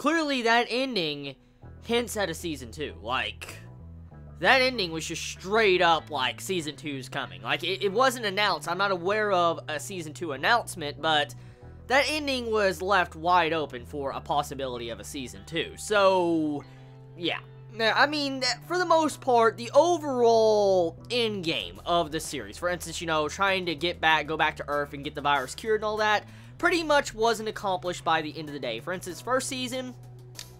clearly that ending hints at a season 2. Like, that ending was just straight up like season 2's coming. Like, it wasn't announced. I'm not aware of a season 2 announcement, but that ending was left wide open for a possibility of a season 2. So, yeah. Now, I mean, for the most part, the overall end game of the series, for instance, you know, trying to go back to Earth and get the virus cured and all that, pretty much wasn't accomplished by the end of the day. For instance, first season,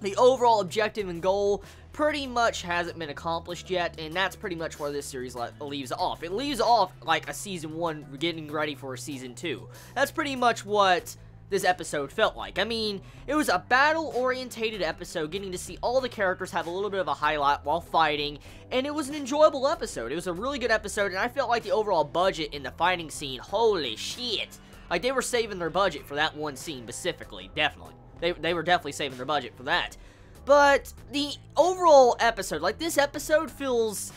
the overall objective and goal pretty much hasn't been accomplished yet, and that's pretty much where this series leaves off. It leaves off like a season 1 getting ready for a season 2. That's pretty much what this episode felt like. I mean, it was a battle-orientated episode, getting to see all the characters have a little bit of a highlight while fighting, and it was an enjoyable episode. It was a really good episode, and I felt like the overall budget in the fighting scene, holy shit. Like, they were saving their budget for that one scene specifically, definitely. They were definitely saving their budget for that. But the overall episode, like, this episode feels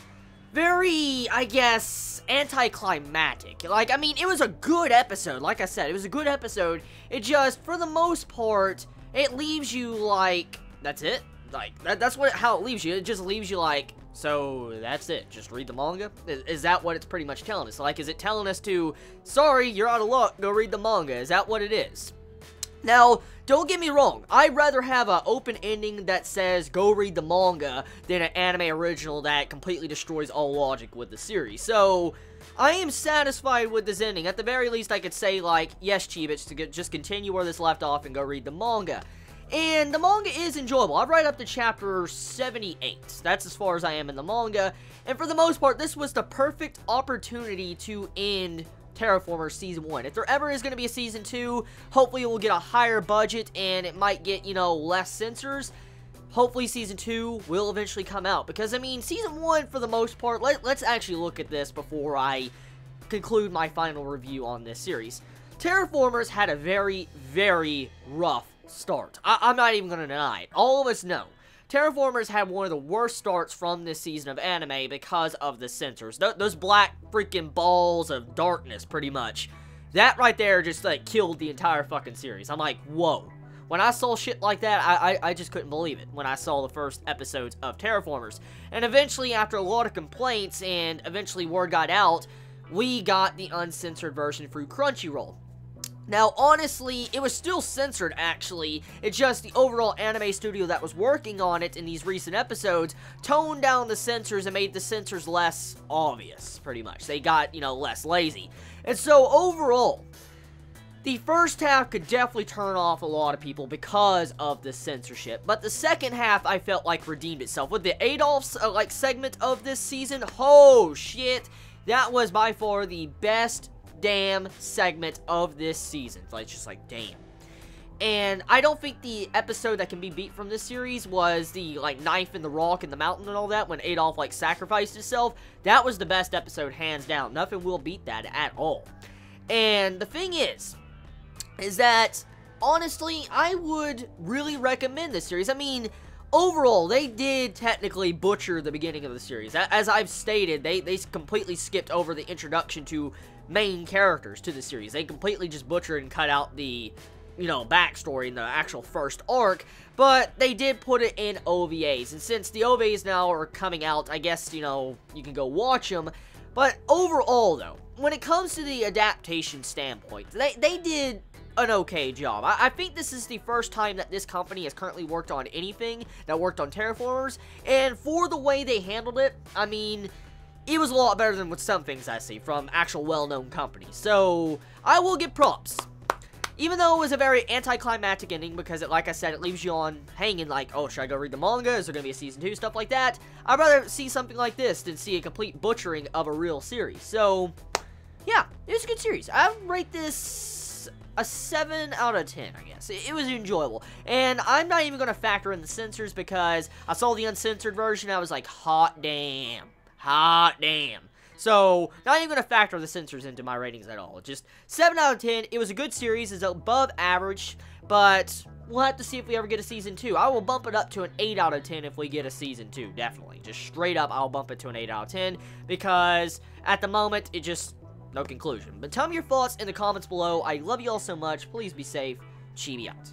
very, I guess, anticlimactic. Like, I mean, it was a good episode. Like I said, it was a good episode. It just, for the most part, it leaves you like, that's it? Like, that's how it leaves you. It just leaves you like, so that's it. Just read the manga? Is that what it's pretty much telling us? Like, is it telling us to, sorry, you're out of luck, go read the manga? Is that what it is? Now, don't get me wrong, I'd rather have an open ending that says, go read the manga, than an anime original that completely destroys all logic with the series. So, I am satisfied with this ending. At the very least, I could say, like, yes, Chibi, just continue where this left off and go read the manga. And the manga is enjoyable. I'm right up to chapter 78. That's as far as I am in the manga. And for the most part, this was the perfect opportunity to end Terra Formars Season 1. If there ever is going to be a Season 2, hopefully it will get a higher budget and it might get, you know, less censors. Hopefully Season 2 will eventually come out. Because, I mean, Season 1, for the most part, let's actually look at this before I conclude my final review on this series. Terra Formars had a very, very rough start. I'm not even going to deny it. All of us know. Terra Formars had one of the worst starts from this season of anime because of the censors. Those black freaking balls of darkness, pretty much. That right there just, like, killed the entire fucking series. I'm like, whoa. When I saw shit like that, I just couldn't believe it when I saw the first episodes of Terra Formars. And eventually, after a lot of complaints, and eventually word got out, we got the uncensored version through Crunchyroll. Now, honestly, it was still censored, actually. It's just the overall anime studio that was working on it in these recent episodes toned down the censors and made the censors less obvious, pretty much. They got, you know, less lazy. And so, overall, the first half could definitely turn off a lot of people because of the censorship. But the second half, I felt like, redeemed itself. With the Adolf's, like, segment of this season, oh, shit. That was by far the best damn segment of this season. Like, just like, damn. And I don't think the episode that can be beat from this series was the, like, knife in the rock in the mountain and all that, when Adolf, like, sacrificed himself. That was the best episode, hands down. Nothing will beat that at all. And the thing is that, honestly, I would really recommend this series. I mean, overall, they did technically butcher the beginning of the series. As I've stated, they completely skipped over the introduction to main characters to the series. They completely just butchered and cut out the, you know, backstory in the actual first arc, but they did put it in OVAs, and since the OVAs now are coming out, I guess, you know, you can go watch them. But overall, though, when it comes to the adaptation standpoint, they did an okay job. I think this is the first time that this company has currently worked on anything that worked on Terra Formars, and for the way they handled it, I mean, it was a lot better than with some things I see from actual well-known companies. So, I will give props. Even though it was a very anticlimactic ending, because, like I said, it leaves you on hanging like, oh, should I go read the manga? Is there going to be a season 2? Stuff like that. I'd rather see something like this than see a complete butchering of a real series. So, yeah, it was a good series. I rate this a 7 out of 10, I guess. It was enjoyable. And I'm not even going to factor in the censors, because I saw the uncensored version, I was like, hot damn. Hot damn. So, not even going to factor the censors into my ratings at all. Just 7 out of 10. It was a good series. It's above average. But we'll have to see if we ever get a Season 2. I will bump it up to an 8 out of 10 if we get a Season 2. Definitely. Just straight up, I'll bump it to an 8 out of 10. Because, at the moment, it just, no conclusion. But tell me your thoughts in the comments below. I love you all so much. Please be safe. Chibi out.